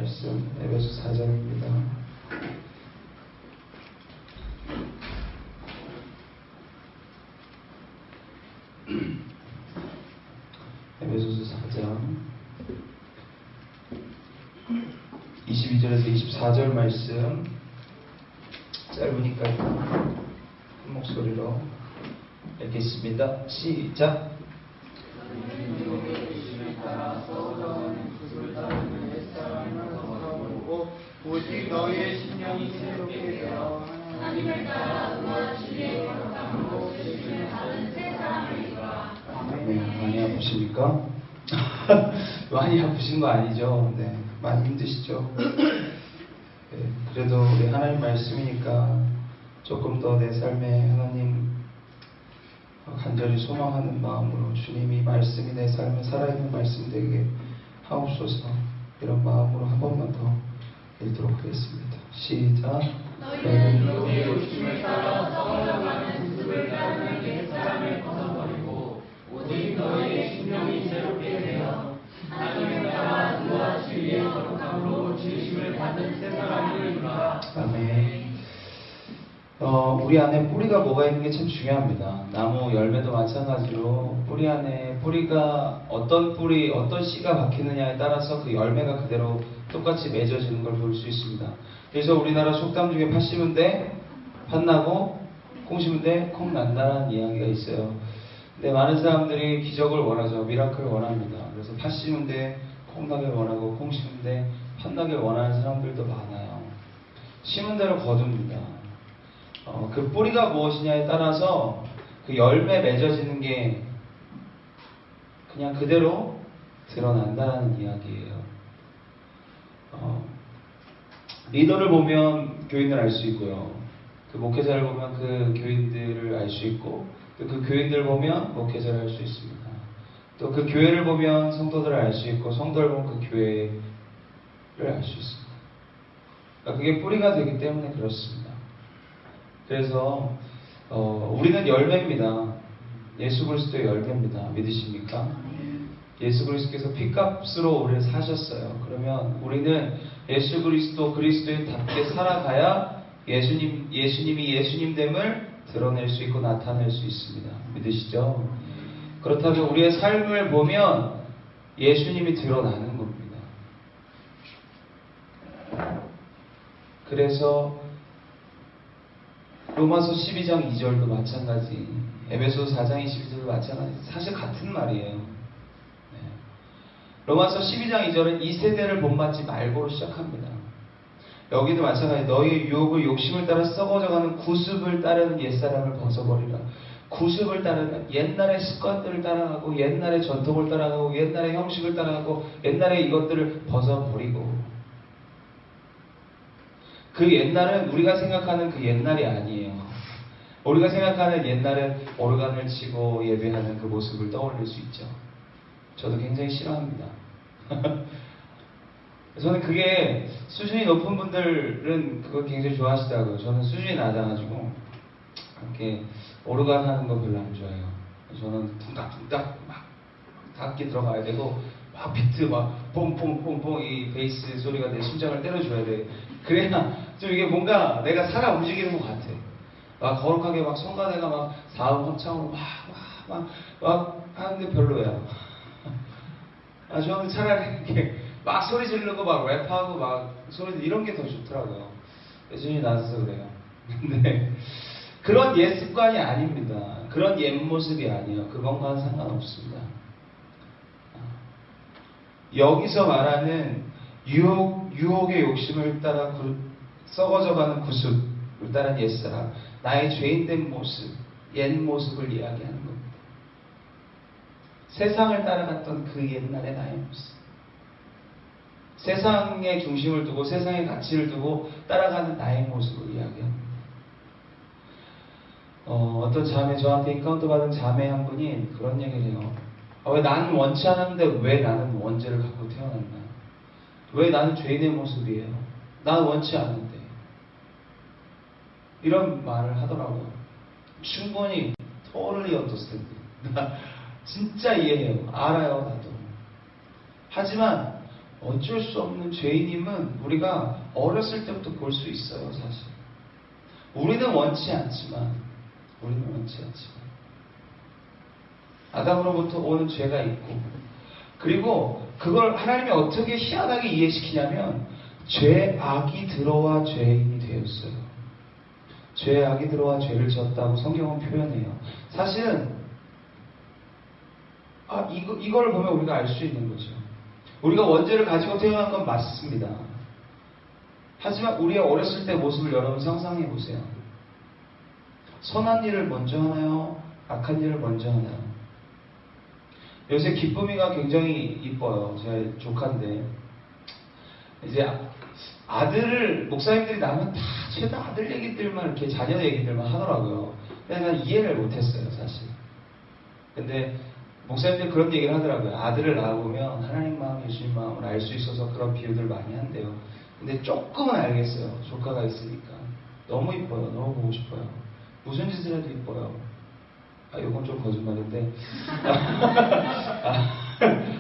말씀 에베소 4장입니다. 에베소서 4장 22절에서 24절 말씀 짧으니까 한 목소리로 읽겠습니다. 시작. 오직 너희의 심령이 새롭게 되어 하나님을 따라 의와 진리의 거룩함으로 지식을 받은 새 사람이니라. 네, 많이 아프십니까? 많이 아프신 거 아니죠? 네, 많이 힘드시죠? 네, 그래도 우리 하나님 말씀이니까 조금 더 내 삶에 하나님 간절히 소망하는 마음으로 주님이 말씀이 내 삶에 살아있는 말씀 되게 하옵소서. 이런 마음으로 한 번만 더 읽도록 하겠습니다. 시작. 너희는 너희의 욕심을 따라 썩어져가는 구습을 따르는 옛사람을 벗어버리고 오직 너희의 심령이 새롭게 되어 하나님을 따라 의와 진리의 거룩함으로 지으심을 받은 새 사람이니라. 아멘. 우리 안에 뿌리가 뭐가 있는 게 참 중요합니다. 나무 열매도 마찬가지로 뿌리 안에 뿌리가 어떤 뿌리, 어떤 씨가 박히느냐에 따라서 그 열매가 그대로 똑같이 맺어지는 걸 볼 수 있습니다. 그래서 우리나라 속담 중에 팥 심은 데 팥 나고 콩 심은 데 콩 난다라는 이야기가 있어요. 근데 많은 사람들이 기적을 원하죠. 미라클을 원합니다. 그래서 팥 심은 데 콩 나길 원하고 콩 심은 데 팥 나길 원하는 사람들도 많아요. 심은 대로 거둡니다. 그 뿌리가 무엇이냐에 따라서 그 열매 맺어지는 게 그냥 그대로 드러난다는 이야기예요. 리더를 보면 교인을 알 수 있고요. 그 목회자를 보면 그 교인들을 알 수 있고, 또 그 교인들을 보면 목회자를 알 수 있습니다. 또 그 교회를 보면 성도들을 알 수 있고, 성도를 보면 그 교회를 알 수 있습니다. 그러니까 그게 뿌리가 되기 때문에 그렇습니다. 그래서 우리는 열매입니다. 예수 그리스도의 열매입니다. 믿으십니까? 예수 그리스도께서 핏값으로 우리를 사셨어요. 그러면 우리는 예수 그리스도의 답게 살아가야 예수님이 예수님됨을 드러낼 수 있고 나타낼 수 있습니다. 믿으시죠? 그렇다면 우리의 삶을 보면 예수님이 드러나는 겁니다. 그래서 로마서 12장 2절도 마찬가지, 에베소 4장 22절도 마찬가지, 사실 같은 말이에요. 네. 로마서 12장 2절은 이 세대를 본받지 말고로 시작합니다. 여기도 마찬가지, 너희의 유혹을 욕심을 따라 썩어져가는 구습을 따르는 옛사람을 벗어버리라. 구습을 따르는 옛날의 습관들을 따라가고 옛날의 전통을 따라가고 옛날의 형식을 따라가고 옛날의 이것들을 벗어버리고, 그 옛날은 우리가 생각하는 그 옛날이 아니에요. 우리가 생각하는 옛날은 오르간을 치고 예배하는 그 모습을 떠올릴 수 있죠. 저도 굉장히 싫어합니다. 저는 그게 수준이 높은 분들은 그거 굉장히 좋아하시더라고요. 저는 수준이 낮아가지고 이렇게 오르간 하는 거 별로 안 좋아해요. 저는 둥닥둥닥 막 악기 들어가야 되고 막 비트 막 뽕뽕뽕뽕 이 베이스 소리가 내 심장을 때려줘야 돼. 그래야 좀 이게 뭔가 내가 살아 움직이는 것 같아. 막 거룩하게 막 성가대가 막 사음 합창으로 막 하는데 별로야. 저는 차라리 이렇게 막 소리 지르고 막 랩하고 막 소리 이런 게 더 좋더라고요. 수준이 낮아서 그래요. 근데 그런 옛 습관이 아닙니다. 그런 옛 모습이 아니에요. 그건과는 상관없습니다. 여기서 말하는 유혹의 욕심을 따라 썩어져가는 구습을 따른 옛사람, 나의 죄인된 모습, 옛 모습을 이야기하는 겁니다. 세상을 따라갔던 그 옛날의 나의 모습, 세상의 중심을 두고 세상의 가치를 두고 따라가는 나의 모습을 이야기합니다. 어떤 자매, 저한테 인카운터 받은 자매 한 분이 그런 얘기를 해요. 왜 나는 원치 않았는데 왜 나는 원죄를 갖고 태어났나? 왜 나는 죄인의 모습이에요? 나는 원치 않는데. 이런 말을 하더라고요. 충분히 totally understand. 진짜 이해해요. 알아요, 나도. 하지만 어쩔 수 없는 죄인임은 우리가 어렸을 때부터 볼 수 있어요, 사실. 우리는 원치 않지만, 아담으로부터 오는 죄가 있고, 그리고 그걸 하나님이 어떻게 희한하게 이해시키냐면, 죄악이 들어와 죄인이 되었어요. 죄악이 들어와 죄를 지었다고 성경은 표현해요. 사실은, 이걸 보면 우리가 알 수 있는 거죠. 우리가 원죄를 가지고 태어난 건 맞습니다. 하지만 우리의 어렸을 때 모습을 여러분 상상해 보세요. 선한 일을 먼저 하나요? 악한 일을 먼저 하나요? 요새 기쁨이가 굉장히 이뻐요. 제 조카인데 이제 아들을 목사님들이 낳으면 다 죄다 아들 얘기들만 이렇게 자녀 얘기들만 하더라고요. 근데 난 이해를 못했어요, 사실. 근데 목사님들 그런 얘기를 하더라고요. 아들을 낳아보면 하나님 마음, 예수님 마음을 알 수 있어서 그런 비유들 많이 한대요. 근데 조금은 알겠어요. 조카가 있으니까. 너무 이뻐요. 너무 보고 싶어요. 무슨 짓을 해도 이뻐요. 이건 좀 거짓말인데.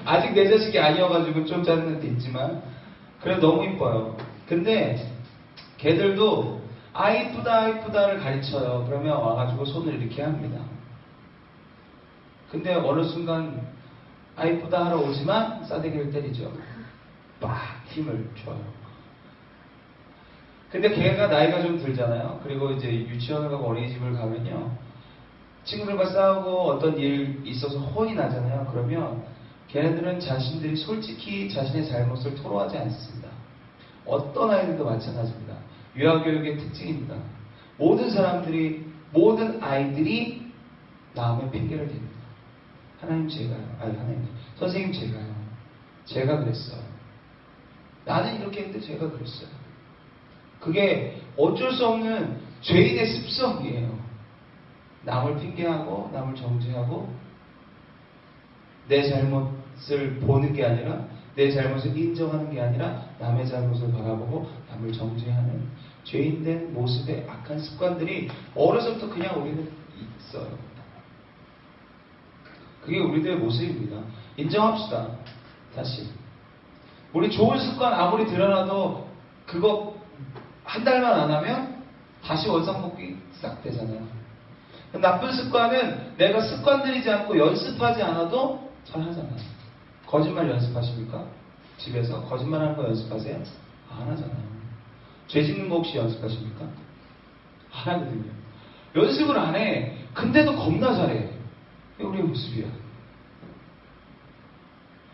아직 내 자식이 아니어가지고 좀 짜증날 때 있지만, 그래도 너무 이뻐요. 근데 걔들도 이쁘다를 가르쳐요. 그러면 와가지고 손을 이렇게 합니다. 근데 어느 순간 이쁘다 하러 오지만 싸대기를 때리죠. 빡 힘을 줘요. 근데 걔가 나이가 좀 들잖아요. 그리고 이제 유치원을 가고 어린이집을 가면요, 친구들과 싸우고 어떤 일 있어서 혼이 나잖아요. 그러면 걔네들은 자신들이 솔직히 자신의 잘못을 토로하지 않습니다. 어떤 아이들도 마찬가지입니다. 유아교육의 특징입니다. 모든 아이들이 남의 핑계를 댑니다. 하나님 선생님 제가 그랬어요. 나는 이렇게 했는데 제가 그랬어요. 그게 어쩔 수 없는 죄인의 습성이에요. 남을 핑계하고 남을 정죄하고 내 잘못을 보는 게 아니라, 내 잘못을 인정하는 게 아니라 남의 잘못을 바라보고 남을 정죄하는 죄인된 모습의 악한 습관들이 어려서부터 그냥 우리는 있어요. 그게 우리들의 모습입니다. 인정합시다. 다시. 우리 좋은 습관 아무리 드러나도 그거 한 달만 안 하면 다시 원상복귀 싹 되잖아요. 나쁜 습관은 내가 습관들이지 않고 연습하지 않아도 잘 하잖아요. 거짓말 연습하십니까? 집에서 거짓말하는 거 연습하세요? 안 하잖아요. 죄 짓는 거 혹시 연습하십니까? 안 하거든요. 연습을 안 해. 근데도 겁나 잘해. 이게 우리의 모습이야.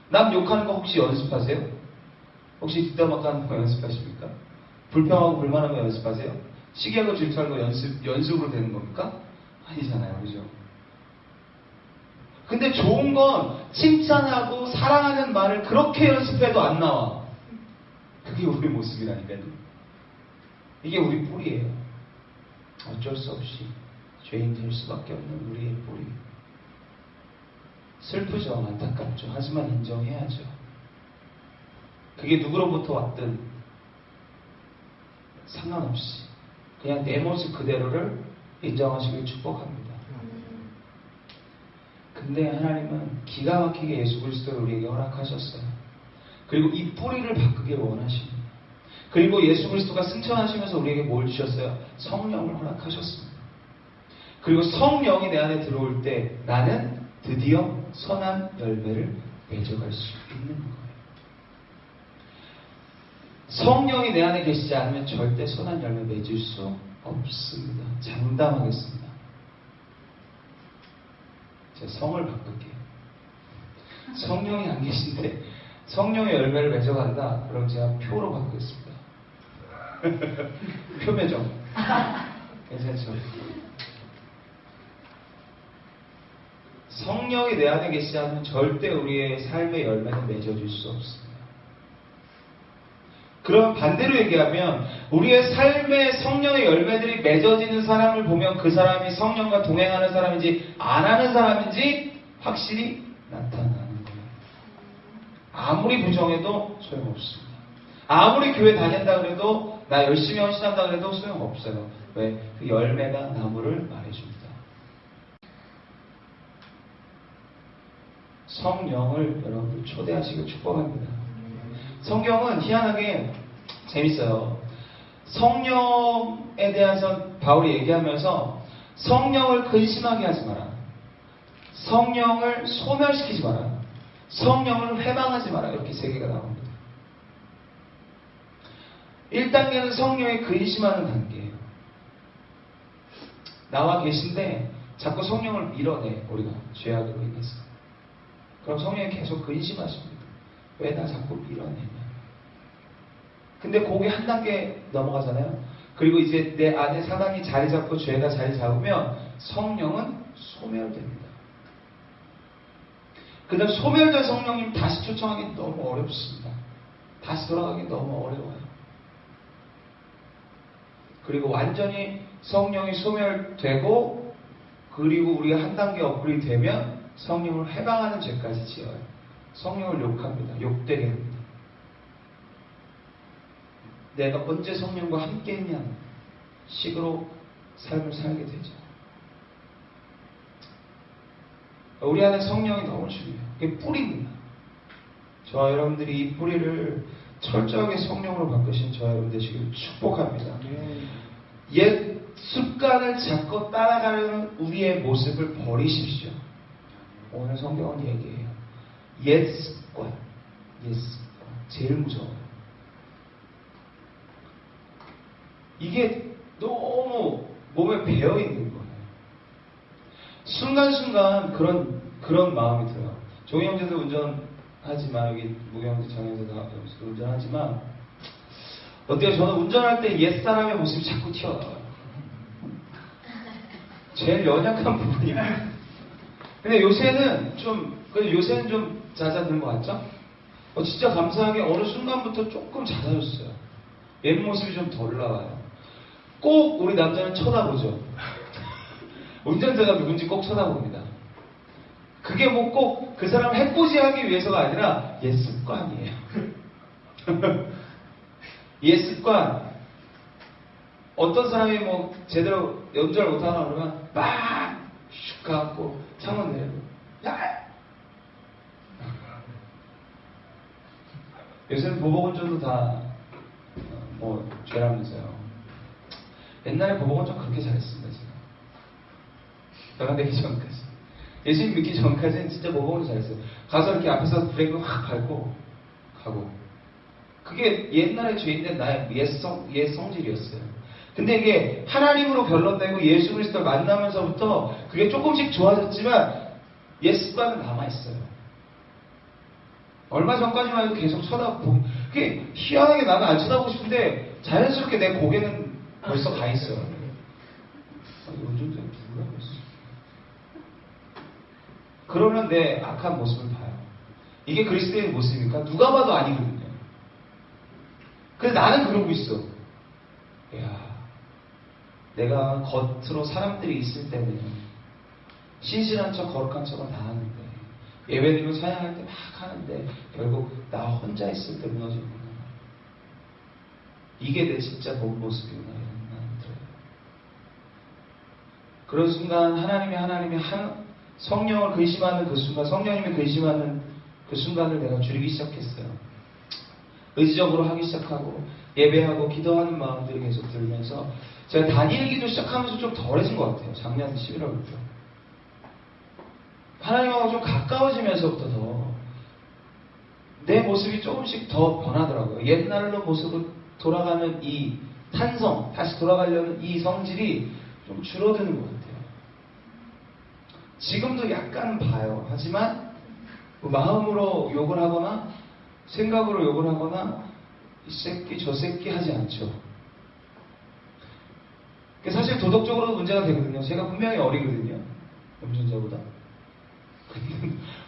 남 욕하는 거 혹시 연습하세요? 혹시 뒷담화하는 거 연습하십니까? 불평하고 불만한 거 연습하세요? 시기하고 질투하는 거 연습으로 되는 겁니까? 아니잖아요. 그죠? 근데 좋은 건 칭찬하고 사랑하는 말을 그렇게 연습해도 안 나와. 그게 우리 모습이라니까요. 이게 우리 뿌리예요. 어쩔 수 없이 죄인 될 수밖에 없는 우리의 뿌리. 슬프죠. 안타깝죠. 하지만 인정해야죠. 그게 누구로부터 왔든 상관없이 그냥 내 모습 그대로를 인정하시길 축복합니다. 근데 하나님은 기가 막히게 예수 그리스도를 우리에게 허락하셨어요. 그리고 이 뿌리를 바꾸길 원하십니다. 그리고 예수 그리스도가 승천하시면서 우리에게 뭘 주셨어요? 성령을 허락하셨습니다. 그리고 성령이 내 안에 들어올 때 나는 드디어 선한 열매를 맺어갈 수 있는 거예요. 성령이 내 안에 계시지 않으면 절대 선한 열매 맺을 수 없습니다. 장담하겠습니다. 제가 성을 바꿀게요. 성령이 안 계신데 성령의 열매를 맺어간다? 그럼 제가 표로 바꾸겠습니다. 표매정. 괜찮죠? 성령이 내 안에 계시지 않으면 절대 우리의 삶의 열매는 맺어줄 수 없습니다. 그럼 반대로 얘기하면 우리의 삶의 성령의 열매들이 맺어지는 사람을 보면 그 사람이 성령과 동행하는 사람인지 안 하는 사람인지 확실히 나타나는 거예요. 아무리 부정해도 소용없습니다. 아무리 교회 다닌다 그래도 나 열심히 헌신한다 그래도 소용없어요. 왜? 그 열매가 나무를 말해줍니다. 성령을 여러분들 초대하시고 축복합니다. 성경은 희한하게 재밌어요. 성령에 대해서 바울이 얘기하면서 성령을 근심하게 하지 마라. 성령을 소멸시키지 마라. 성령을 회방하지 마라. 이렇게 세 개가 나옵니다. 1단계는 성령에 근심하는 단계예요. 나와 계신데 자꾸 성령을 밀어내, 우리가 죄악으로 인해서. 그럼 성령이 계속 근심하십니다. 왜 나 자꾸 밀어내냐. 근데 그게 한 단계 넘어가잖아요. 그리고 이제 내 안에 사단이 자리 잡고 죄가 자리 잡으면 성령은 소멸됩니다. 그 다음 소멸된 성령님 다시 초청하기 너무 어렵습니다. 다시 돌아가기 너무 어려워요. 그리고 완전히 성령이 소멸되고 그리고 우리가 한 단계 업그레이드 되면 성령을 해방하는 죄까지 지어요. 성령을 욕합니다. 욕되게 합니다. 내가 언제 성령과 함께 했냐는 식으로 삶을 살게 되죠. 우리 안에 성령이 너무 중요해요. 그게 뿌리입니다. 저와 여러분들이 이 뿌리를 철저하게 성령으로 바꾸신 저와 여러분 되시길 축복합니다. 옛 습관을 자꾸 따라가려는 우리의 모습을 버리십시오. 오늘 성경은 얘기해요. 옛 습관. 제일 무서워요. 이게 너무 몸에 배어 있는 거예요. 순간순간 그런 마음이 들어요. 종희 형제도 운전하지만, 여기 무기 형제, 정 형제도 운전하지만, 어때요? 저는 운전할 때 옛사람의 모습이 자꾸 튀어나와요. 제일 연약한 부분이에요. 근데 요새는 좀 잦아드는 것 같죠? 진짜 감사하게 어느 순간부터 조금 잦아졌어요. 옛 모습이 좀 덜 나와요. 꼭 우리 남자는 쳐다보죠. 운전자가 누군지 꼭 쳐다봅니다. 그게 뭐 꼭 그 사람을 해코지하기 위해서가 아니라 옛 습관이에요. 옛 습관. 어떤 사람이 뭐 제대로 연주를 못하나 그러면 막 슉 가갖고 창문 내리고 야! 요새는 보복운전도 다 뭐 죄라면서요. 옛날에 보복운전 그렇게 잘했습니다. 제가 변화되기 전까지, 예수님 믿기 전까지는 진짜 보복운전 잘했어요. 가서 이렇게 앞에서 브레이크 확 밟고 가고, 그게 옛날에 죄인된 나의 옛 성질이었어요. 근데 이게 하나님으로 변론되고 예수 그리스도를 만나면서부터 그게 조금씩 좋아졌지만 옛 습관은 남아있어요. 얼마 전까지만 해도 계속 쳐다보고, 그게 희한하게 나는 안 쳐다보고 싶은데 자연스럽게 내 고개는 벌써 가 있어요. 요즘 누구라고 했어? 그러면 내 악한 모습을 봐요. 이게 그리스도의 모습입니까? 누가 봐도 아니거든요. 그래서 나는 그러고 있어. 야, 내가 겉으로 사람들이 있을 때는 신실한 척, 거룩한 척은 다 하는데, 예배드리고 사양할 때 막 하는데 결국 나 혼자 있을 때 무너지는구나. 이게 내 진짜 본 모습이구나 이런 마음이 들어요. 그런 순간 하나님이 성령을 근심하는 그 순간, 성령님이 근심하는 그 순간을 내가 줄이기 시작했어요. 의지적으로 하기 시작하고 예배하고 기도하는 마음들이 계속 들면서 제가 단일 기도 시작하면서 좀 덜해진 것 같아요. 작년 11월부터. 하나님하고 좀 가까워지면서부터 더 내 모습이 조금씩 더 변하더라고요. 옛날로 모습으로 돌아가는 이 탄성, 다시 돌아가려는 이 성질이 좀 줄어드는 것 같아요. 지금도 약간 봐요. 하지만 마음으로 욕을 하거나 생각으로 욕을 하거나 이 새끼 저 새끼 하지 않죠. 사실 도덕적으로도 문제가 되거든요. 제가 분명히 어리거든요. 운전자보다.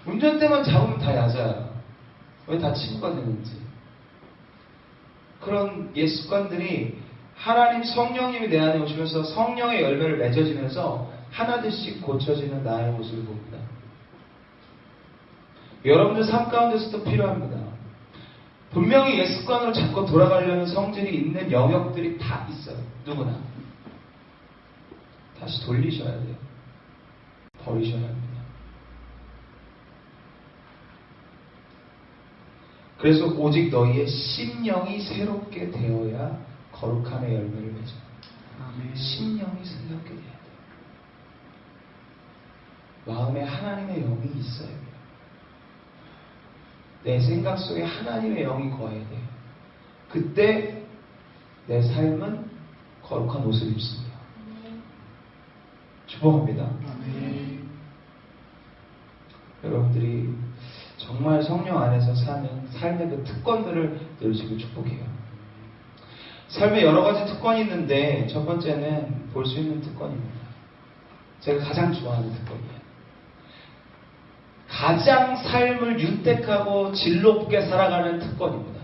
운전대만 잡으면 다 얕아요. 왜 다 친구가 되는지. 그런 옛 습관들이 하나님 성령님이 내 안에 오시면서 성령의 열매를 맺어지면서 하나둘씩 고쳐지는 나의 모습을 봅니다. 여러분들 삶 가운데서도 필요합니다. 분명히 옛 습관으로 자꾸 돌아가려는 성질이 있는 영역들이 다 있어요. 누구나. 다시 돌리셔야 돼요. 버리셔야 합니다. 그래서 오직 너희의 심령이 새롭게 되어야 거룩함의 열매를 맺어. 심령이 새롭게 돼야 돼. 마음에 하나님의 영이 있어야 돼요. 내 생각 속에 하나님의 영이 거해야 돼요. 그때 내 삶은 거룩한 옷을 입습니다. 축복합니다. 여러분들이 정말 성령 안에서 사는 삶의 그 특권들을 누리시길 축복해요. 삶에 여러 가지 특권이 있는데 첫 번째는 볼 수 있는 특권입니다. 제가 가장 좋아하는 특권이에요. 가장 삶을 윤택하고 질 높게 살아가는 특권입니다.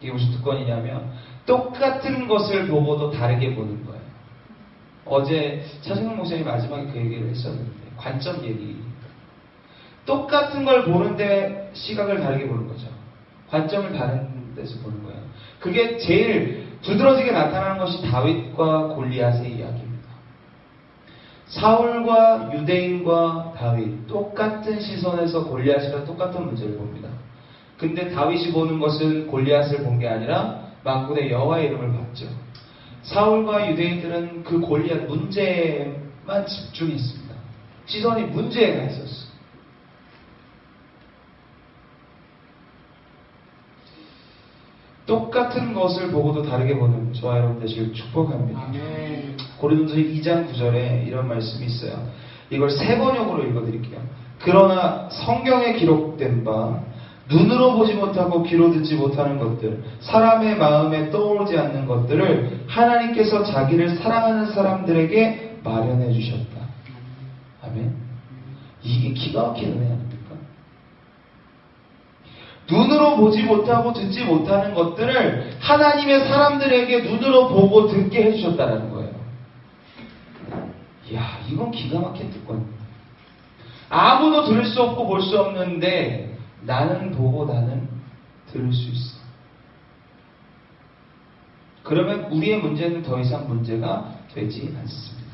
이게 무슨 특권이냐면 똑같은 것을 보고도 다르게 보는 거예요. 어제 차승용 목사님이 마지막에 그 얘기를 했었는데 관점 얘기. 똑같은 걸 보는데 시각을 다르게 보는 거죠. 관점을 다른 데서 보는 거예요. 그게 제일 두드러지게 나타나는 것이 다윗과 골리앗의 이야기입니다. 사울과 유대인과 다윗 똑같은 시선에서 골리앗이랑 똑같은 문제를 봅니다. 근데 다윗이 보는 것은 골리앗을 본 게 아니라 만군의 여호와의 이름을 봤죠. 사울과 유대인들은 그 골리앗 문제에만 집중했습니다. 시선이 문제에 가 있었어. 똑같은 것을 보고도 다르게 보는 저와 여러분 되시길 축복합니다. 고린도서 2장 9절에 이런 말씀이 있어요. 이걸 세 번역으로 읽어드릴게요. 그러나 성경에 기록된 바 눈으로 보지 못하고 귀로 듣지 못하는 것들, 사람의 마음에 떠오르지 않는 것들을 하나님께서 자기를 사랑하는 사람들에게 마련해 주셨다. 아멘. 이게 기가 막힌 은혜 아닙니까? 눈으로 보지 못하고 듣지 못하는 것들을 하나님의 사람들에게 눈으로 보고 듣게 해주셨다는 거예요. 이야, 이건 기가 막힌 특권입니다. 아무도 들을 수 없고 볼 수 없는데 나는 보고 나는 들을 수 있어. 그러면 우리의 문제는 더 이상 문제가 되지 않습니다.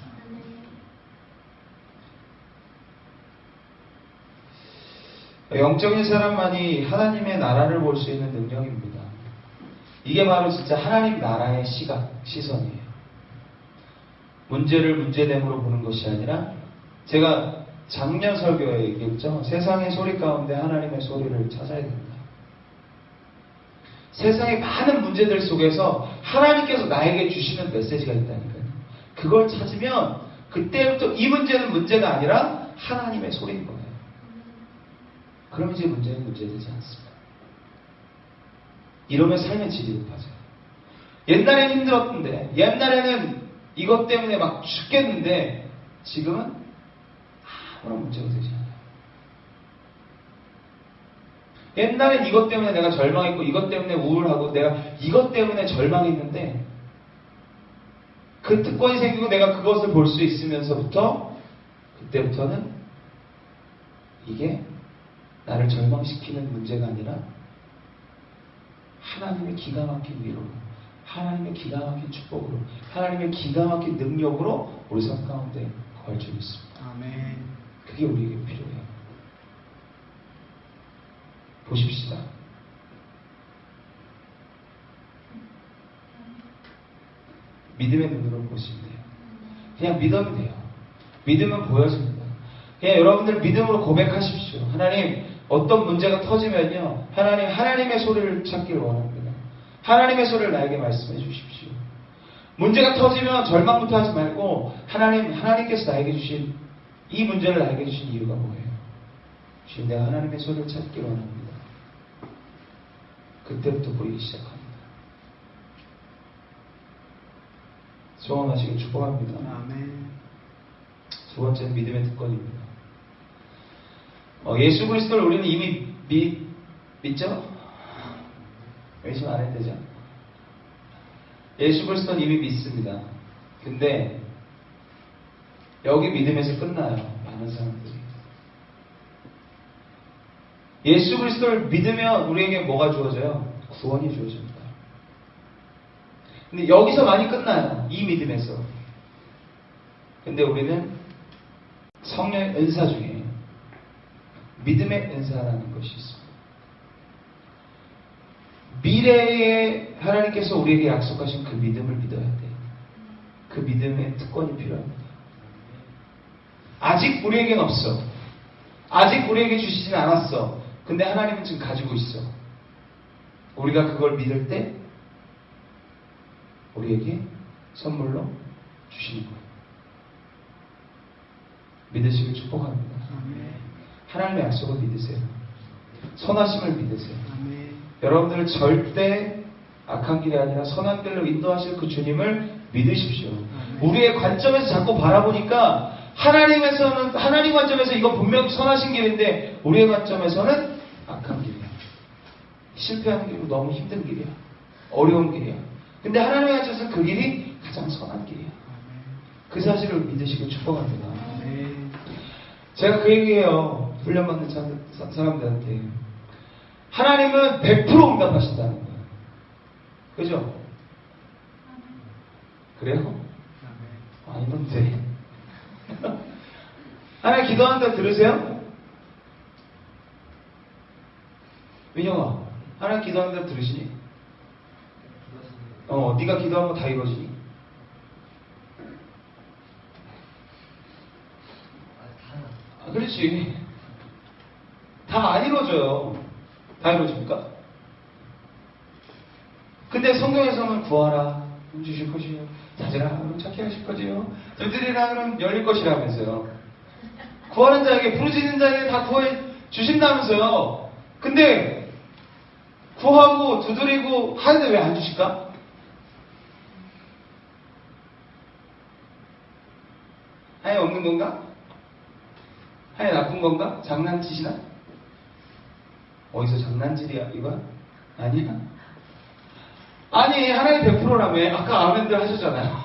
영적인 사람만이 하나님의 나라를 볼 수 있는 능력입니다. 이게 바로 진짜 하나님 나라의 시선이에요. 문제를 문제됨으로 보는 것이 아니라, 제가 작년 설교에 얘기했죠. 세상의 소리 가운데 하나님의 소리를 찾아야 된다. 세상의 많은 문제들 속에서 하나님께서 나에게 주시는 메시지가 있다니까요. 그걸 찾으면 그때부터 이 문제는 문제가 아니라 하나님의 소리인 거예요. 그러면 이제 문제는 문제되지 않습니다. 이러면 삶의 질이 높아져요. 옛날에는 힘들었는데, 옛날에는 이것 때문에 막 죽겠는데, 지금은 아무런 문제가 되지 않아요. 옛날엔 이것 때문에 내가 절망했고, 이것 때문에 우울하고, 내가 이것 때문에 절망했는데, 그 특권이 생기고 내가 그것을 볼 수 있으면서부터, 그때부터는 이게 나를 절망시키는 문제가 아니라 하나님의 기가 막힌 위로로, 하나님의 기가 막힌 축복으로, 하나님의 기가 막힌 능력으로 우리 삶 가운데 거할주고 있습니다. 아멘. 그게 우리에게 필요해요. 보십시다. 믿음의 눈으로 보시면 돼요. 그냥 믿으면 돼요. 믿으면 보여집니다. 그냥 여러분들 믿음으로 고백하십시오. 하나님, 어떤 문제가 터지면요, 하나님의 소리를 찾기를 원합니다. 하나님의 소리를 나에게 말씀해 주십시오. 문제가 터지면 절망부터 하지 말고, 하나님께서 나에게 주신, 이 문제를 나에게 주신 이유가 뭐예요? 지금 내가 하나님의 소리를 찾기를 원합니다. 그때부터 보이기 시작합니다. 소원하시길 축복합니다. 아멘. 두 번째는 믿음의 특권입니다. 예수 그리스도를 우리는 이미 믿죠? 열심히 안 해도 되죠? 예수 그리스도는 이미 믿습니다. 근데 여기 믿음에서 끝나요. 많은 사람들이. 예수 그리스도를 믿으면 우리에게 뭐가 주어져요? 구원이 주어집니다. 근데 여기서 많이 끝나요. 이 믿음에서. 근데 우리는 성령의 은사 중에 믿음의 은사라는 것이 있습니다. 미래에 하나님께서 우리에게 약속하신 그 믿음을 믿어야 돼. 그 믿음의 특권이 필요합니다. 아직 우리에겐 없어. 아직 우리에게 주시진 않았어. 근데 하나님은 지금 가지고 있어. 우리가 그걸 믿을 때 우리에게 선물로 주시는 거예요. 믿으시길 축복합니다. 하나님의 약속을 믿으세요. 선하심을 믿으세요. 여러분들은 절대 악한 길이 아니라 선한 길로 인도하실 그 주님을 믿으십시오. 우리의 관점에서 자꾸 바라보니까 하나님 관점에서 이건 분명 선하신 길인데 우리의 관점에서는 악한 길이야. 실패하는 길이고 너무 힘든 길이야. 어려운 길이야. 근데 하나님의 관점에서는 그 길이 가장 선한 길이야. 그 사실을 믿으시길 축복합니다. 제가 그 얘기해요. 훈련받는 사람들한테. 하나님은 100% 응답하신다는 거예요. 그죠? 그래요? 아니던데. 하나님 기도한다 들으세요? 민영아, 하나님 기도한다 들으시니? 네가 기도한 거 다 이루어지니? 그렇지. 다 안 이루어져요. 다 이루어집니까? 근데 성경에서는 구하라, 주실 것이요. 찾으라, 그럼 찾게 하실 거지요. 두드리라, 그럼 열릴 것이라면서요. 구하는 자에게, 부르짖는 자에게 다 구해 주신다면서요. 근데 구하고 두드리고 하는데 왜 안 주실까? 아예 없는 건가? 아예 나쁜 건가? 장난치시나? 어디서 장난질이야 이거? 아니야? 아니 하나님 100%라며. 아까 아멘들 하셨잖아요.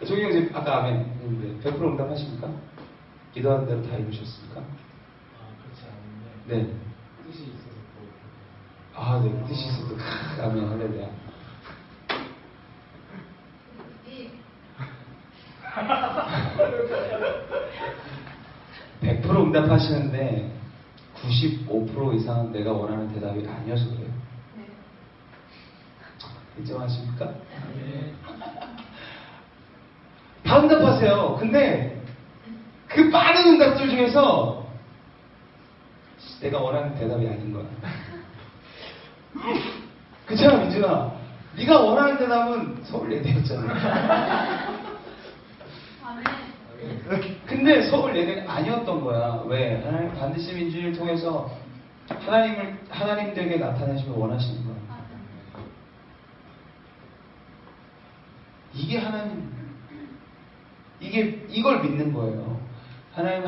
조경 씨 아까 아멘 했는데 100% 응답하십니까? 기도한 대로 다 이루셨습니까? 그렇지 않은데 네. 뜻이 있어서 또 네. 뜻이 있어도 아멘 할렐루야. 응답하시는데 95% 이상은 내가 원하는 대답이 아니어서 그래요. 인정하십니까? 네. 다 응답하세요. 근데 그 많은 응답들 중에서 내가 원하는 대답이 아닌 거야. 그렇잖아, 민준아. 네가 원하는 대답은 서울 예대였잖아. 근데 서울 예대가 아니었던 거야. 왜? 하나님 반드시 민준이를 통해서 하나님들에게 나타내시면 원하시는 거야. 이게 하나님, 이걸 믿는 거예요. 하나님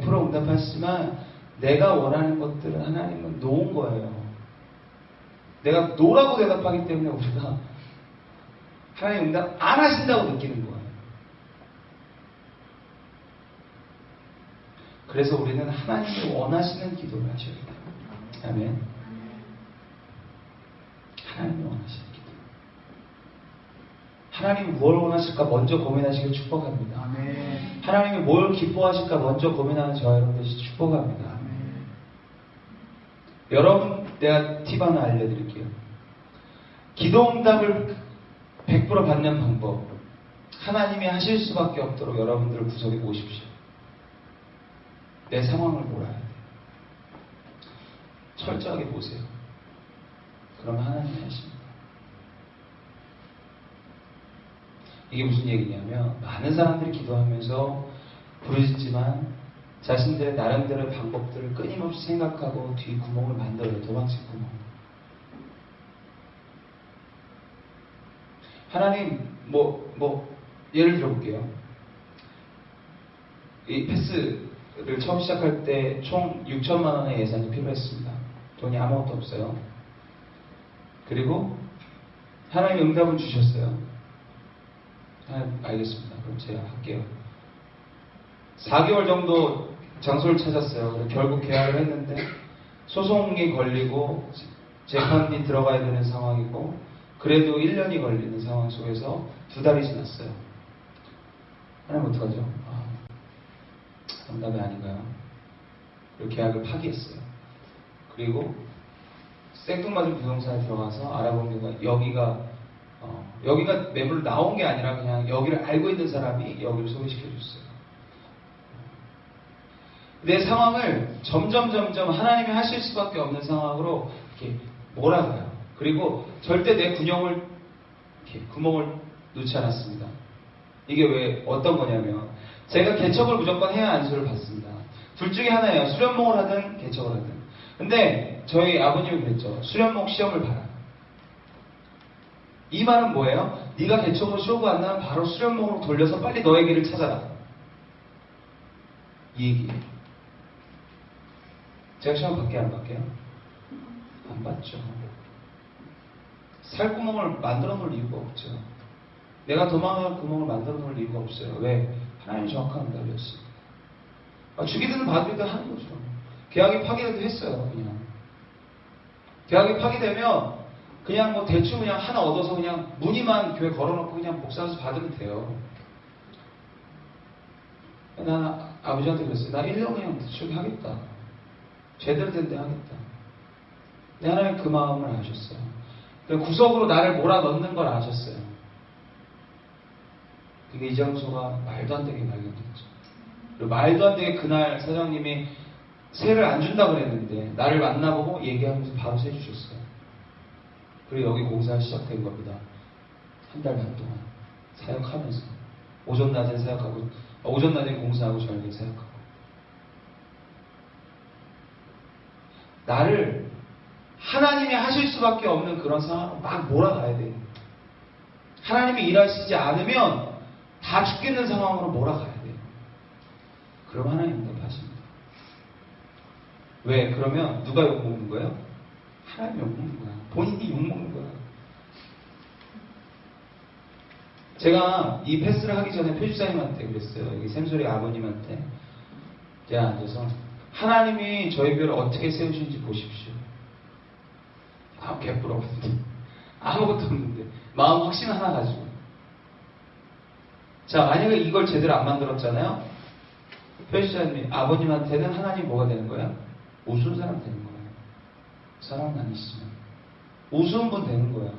100% 응답하시지만 내가 원하는 것들은 하나님은 놓은 거예요. 내가 노라고 대답하기 때문에 우리가 하나님 응답 안 하신다고 느끼는 거예요. 그래서 우리는 하나님이 원하시는 기도를 하셔야 돼요. 아멘. 하나님이 원하시는 기도. 하나님이 뭘 원하실까 먼저 고민하시길 축복합니다. 아멘. 하나님이 뭘 기뻐하실까 먼저 고민하는 저와 여러분들이 축복합니다. 아멘. 여러분, 내가 팁 하나 알려드릴게요. 기도 응답을 100% 받는 방법. 하나님이 하실 수밖에 없도록 여러분들을 구석에 모십시오. 내 상황을 몰아야 돼요. 철저하게 보세요. 그러면 하나님이 하십니다. 이게 무슨 얘기냐면 많은 사람들이 기도하면서 부르짖지만 자신들의 나름대로의 방법들을 끊임없이 생각하고 뒤 구멍을 만들어요. 도망칠 구멍. 하나님 예를 들어볼게요. 이 패스를 처음 시작할 때 총 6천만 원의 예산이 필요했습니다. 돈이 아무것도 없어요. 그리고 하나님이 응답을 주셨어요. 알겠습니다. 그럼 제가 할게요. 4개월 정도 장소를 찾았어요. 그래서 결국 계약을 했는데 소송이 걸리고 재판이 들어가야 되는 상황이고 그래도 1년이 걸리는 상황 속에서 2달이 지났어요. 하나님 어떡하죠? 응답이 아닌가요? 그리고 계약을 파기했어요. 그리고 생뚱맞은 부동산에 들어가서 알아본 게 여기가 매물로 나온 게 아니라 그냥 여기를 알고 있는 사람이 여기를 소개시켜 줬어요. 내 상황을 점점 하나님이 하실 수밖에 없는 상황으로 이렇게 몰아가요. 그리고 절대 내 구멍을 놓지 않았습니다. 이게 왜 어떤 거냐면 제가 개척을 무조건 해야 안수를 받습니다. 둘 중에 하나예요. 수련목을 하든 개척을 하든. 근데 저희 아버님이 그랬죠. 수련목 시험을 봐라. 이 말은 뭐예요? 네가 개척으로 쇼부 안 나면 바로 수련목으로 돌려서 빨리 너의 길을 찾아라. 이 얘기예요. 제가 시험 받게요, 안 받게요? 안 받죠. 살구멍을 만들어 놓을 이유가 없죠. 내가 도망갈 구멍을 만들어 놓을 이유가 없어요. 왜? 하나님이 정확한 응답이었습니다. 죽이든 봐주든 하는 거죠. 계약이 파기라도 했어요, 그냥. 계약이 파기되면 그냥 뭐 대충 그냥 하나 얻어서 그냥 문의만 교회 걸어놓고 그냥 목사로서 받으면 돼요. 난 아버지한테 그랬어요. 나 1년 그냥 대충 하겠다. 제대로 된 데 하겠다. 근데 하나님 그 마음을 아셨어요. 구석으로 나를 몰아넣는 걸 아셨어요. 그게 이 장소가 말도 안 되게 발견됐죠. 그리고 말도 안 되게 그날 사장님이 세를 안 준다고 그랬는데 나를 만나보고 얘기하면서 바로 세 주셨어요. 그리고 여기 공사가 시작된 겁니다. 한 달 반 동안 사역하면서 오전 낮에 사역하고 오전 낮에 공사하고 저녁에 사역하고 나를 하나님이 하실 수밖에 없는 그런 상황으로 막 몰아가야 돼요. 하나님이 일하시지 않으면 다 죽겠는 상황으로 몰아가야 돼요. 그럼 하나님 응답하십니다. 왜? 그러면 누가 욕먹는 거예요? 하나님이 욕먹는 거야. 본인이 욕먹는 거야. 제가 이 패스를 하기 전에 표집사님한테 그랬어요. 여기 샘소리 아버님한테 제가 앉아서 하나님이 저희 교회를 어떻게 세우시는지 보십시오. 개뿔없는데 아무것도 없는데 마음 확신 하나 가지고 자 만약에 이걸 제대로 안 만들었잖아요. 표집사님이 아버님한테는 하나님 뭐가 되는 거야? 우스운 사람 되는 거예요. 사랑은 아니시지만 우스운 분 되는 거예요.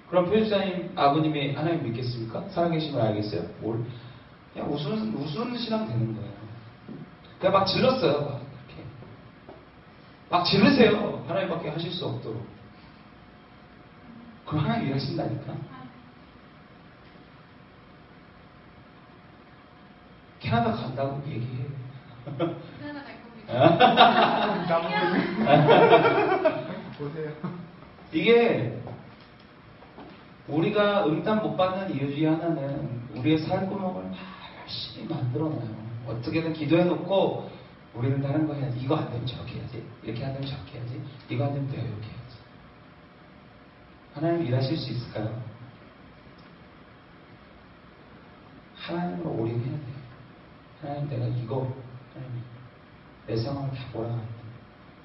그럼 표집사님 아버님이 하나님 믿겠습니까? 살아계심을 알겠어요? 뭘? 그냥 우스운 신앙 되는 거예요. 그냥 막 질렀어요. 막 이렇게 막 지르세요. 하나님밖에 하실 수 없도록. 그럼 하나님 일하신다니까. 캐나다 간다고 얘기해. 캐나다 갈 겁니다. 보세요. 이게 우리가 응답 못 받는 이유 중에 하나는 우리의 살구멍을 막 열심히 만들어놔요. 어떻게든 기도해놓고 우리는 다른 거 해야지. 이거 안 되면 저렇게 해야지. 이렇게 안 되면 저렇게 해야지. 이거 안 되면 내가 이렇게 해야지. 하나님 일하실 수 있을까요? 하나님으로 올인해야 돼요. 하나님 내가 이거 하나님 내 상황을 다 몰아가야 돼.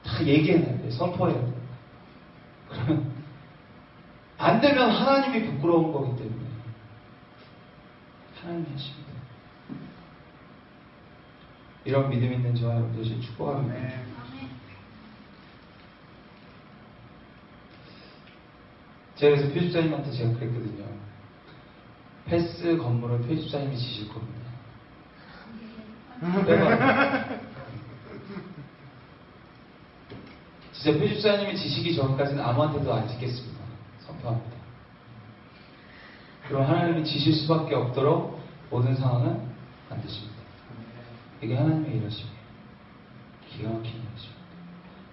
다 얘기해야 돼. 선포해야 돼. 그러면 안 되면 하나님이 부끄러운 거기 때문에 하나님이 하십니다. 이런 믿음 있는 저와 여러분들 축복합니다. 제가 그래서 표집자님한테 제가 그랬거든요. 패스 건물은 표집자님이 지실 겁니다. 내가 진짜 표집자님이 지시기 전까지는 아무한테도 안 짓겠습니다. 선포합니다. 그럼 하나님이 지실 수밖에 없도록 모든 상황은 만드십니다. 이게 하나님의 일하십니다. 기가 막힌 일하십니다.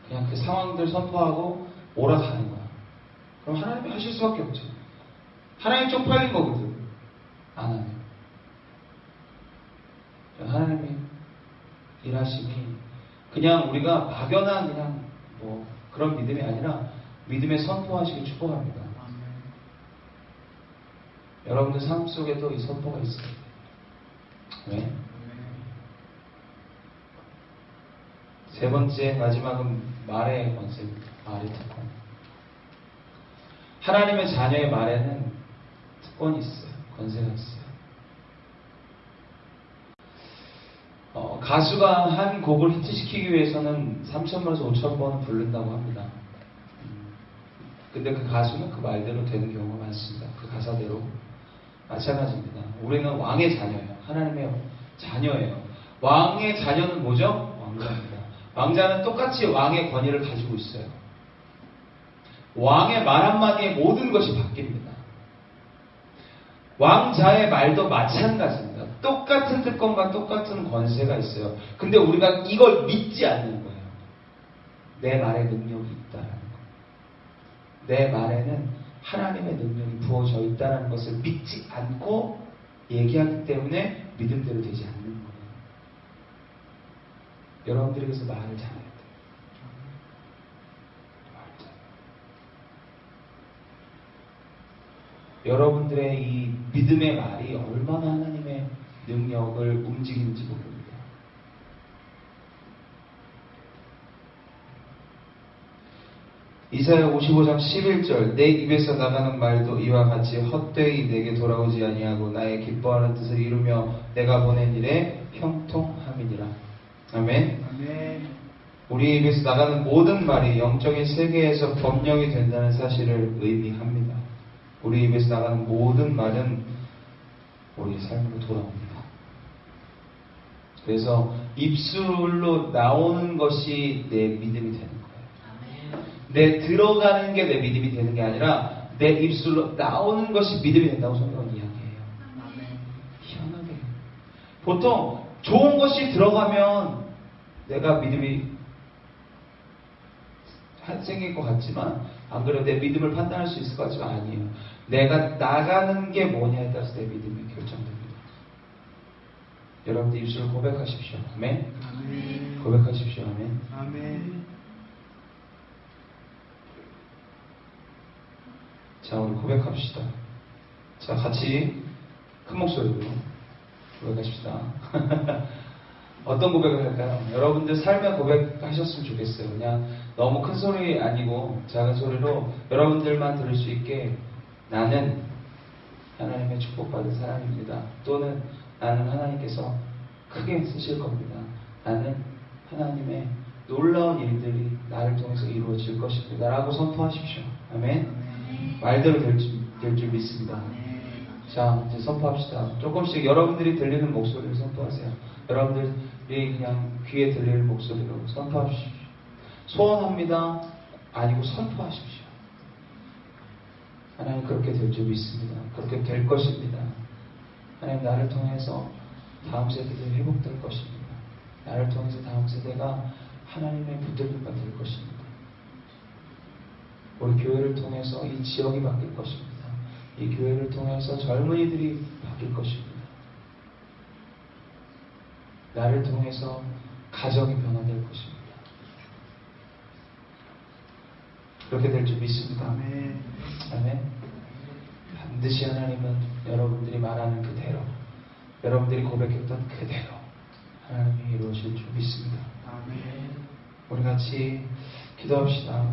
그냥 그 상황들 선포하고 몰아가는 거야. 그럼 하나님이 하실 수밖에 없죠. 하나님 쪽팔린 거거든. 안 하면. 하나님이 일하심이 그냥 우리가 막연한 그냥 뭐 그런 믿음이 아니라 믿음의 선포하시길 축복합니다. 여러분들 삶 속에도 이 선포가 있어요. 왜? 세 번째 마지막은 말의 권세입니다. 말의 특권. 하나님의 자녀의 말에는 특권이 있어요. 권세가 있어요. 가수가 한 곡을 히트시키기 위해서는 3,000번에서 5,000번은 부른다고 합니다. 근데 그 가수는 그 말대로 되는 경우가 많습니다. 그 가사대로. 마찬가지입니다. 우리는 왕의 자녀예요. 하나님의 자녀예요. 왕의 자녀는 뭐죠? 왕자입니다. 왕자는 똑같이 왕의 권위를 가지고 있어요. 왕의 말 한마디에 모든 것이 바뀝니다. 왕자의 말도 마찬가지입니다. 똑같은 특권과 똑같은 권세가 있어요. 근데 우리가 이걸 믿지 않는 거예요. 내 말에 능력이 있다라는 거. 내 말에는 하나님의 능력이 부어져 있다는 것을 믿지 않고 얘기하기 때문에 믿음대로 되지 않는 거예요. 여러분들에게서 말을 잘해야 돼요. 여러분들의 이 믿음의 말이 얼마나 하나님의 능력을 움직이는지 모릅니다. 이사야 55장 11절 내 입에서 나가는 말도 이와 같이 헛되이 내게 돌아오지 아니하고 나의 기뻐하는 뜻을 이루며 내가 보낸 일에 형통함이니라. 아멘. 아멘. 우리 입에서 나가는 모든 말이 영적인 세계에서 법령이 된다는 사실을 의미합니다. 우리 입에서 나가는 모든 말은 우리의 삶으로 돌아옵니다. 그래서 입술로 나오는 것이 내 믿음이 되는 거예요. 내 들어가는 게 내 믿음이 되는 게 아니라 내 입술로 나오는 것이 믿음이 된다고 성경은 이야기해요. 희한하게. 보통 좋은 것이 들어가면 내가 믿음이 생길 것 같지만 안 그래도 내 믿음을 판단할 수 있을 것 같지만 아니에요. 내가 나가는 게 뭐냐에 따라서 내 믿음이 결정됩니다. 여러분들 입술을 고백하십시오. 아멘. 아멘. 고백하십시오. 아멘. 아멘. 자, 우리 고백합시다. 자, 같이 큰 목소리로 고백하십시다. 어떤 고백을 할까요? 여러분들 삶의 고백하셨으면 좋겠어요. 그냥 너무 큰 소리 아니고 작은 소리로 여러분들만 들을 수 있게 나는 하나님의 축복받은 사람입니다. 또는 나는 하나님께서 크게 쓰실 겁니다. 나는 하나님의 놀라운 일들이 나를 통해서 이루어질 것입니다. 라고 선포하십시오. 아멘. 말대로 될 줄 믿습니다. 자, 이제 선포합시다. 조금씩 여러분들이 들리는 목소리를 선포하세요. 여러분들이 그냥 귀에 들릴 목소리로 선포하십시오. 소원합니다. 아니고 선포하십시오. 하나님 그렇게 될 줄 믿습니다. 그렇게 될 것입니다. 하나님 나를 통해서 다음 세대들이 회복될 것입니다. 나를 통해서 다음 세대가 하나님의 붙들림과 될 것입니다. 우리 교회를 통해서 이 지역이 바뀔 것입니다. 이 교회를 통해서 젊은이들이 바뀔 것입니다. 나를 통해서 가정이 변화될 것입니다. 그렇게 될 줄 믿습니다. 아멘. 아멘. 반드시 하나님은 여러분들이 말하는 그대로, 여러분들이 고백했던 그대로 하나님이 이루어질 줄 믿습니다. 아멘. 우리 같이 기도합시다.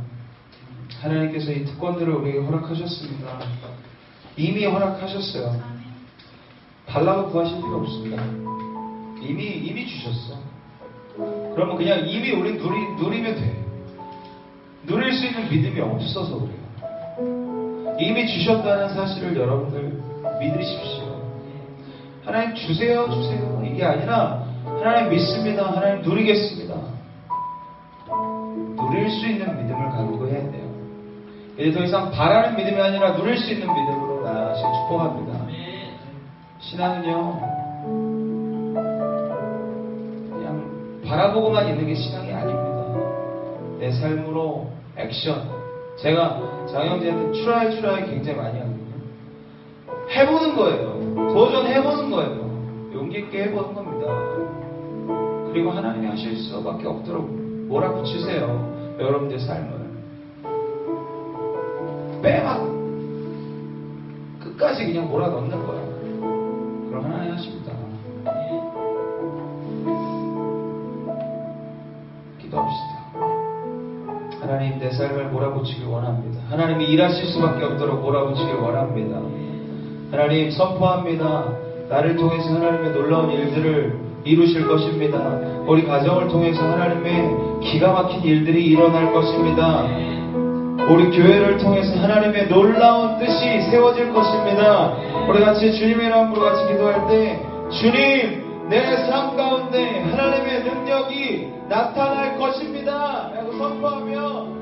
하나님께서 이 특권들을 우리에게 허락하셨습니다. 이미 허락하셨어요. 달라고 구하실 필요 없습니다. 이미 주셨어. 그러면 그냥 이미 우리 누리면 돼. 누릴 수 있는 믿음이 없어서 그래요. 이미 주셨다는 사실을 여러분들 믿으십시오. 하나님 주세요. 이게 아니라 하나님 믿습니다. 하나님 누리겠습니다. 누릴 수 있는 믿음을 간구해야 돼요. 이제 더 이상 바라는 믿음이 아니라 누릴 수 있는 믿음으로 나아가시길 축복합니다. 신앙은요, 그냥 바라보고만 있는 게 신앙이 아닙니다. 내 삶으로 액션. 제가 장영재한테 트라이 굉장히 많이 하거든요. 해보는 거예요. 도전해보는 거예요. 용기 있게 해보는 겁니다. 그리고 하나님이 하실 수밖에 없도록 몰아붙이세요. 여러분들 삶을. 빼막 끝까지 그냥 몰아넣는 거야. 그럼 하나님 하십니다. 기도합시다. 하나님 내 삶을 몰아붙이길 원합니다. 하나님이 일하실 수밖에 없도록 몰아붙이길 원합니다. 하나님 선포합니다. 나를 통해서 하나님의 놀라운 일들을 이루실 것입니다. 우리 가정을 통해서 하나님의 기가 막힌 일들이 일어날 것입니다. 우리 교회를 통해서 하나님의 놀라운 뜻이 세워질 것입니다. 우리 같이 주님의 이름으로 같이 기도할 때 주님 내 삶 가운데 하나님의 능력이 나타날 것입니다 라고 선포하며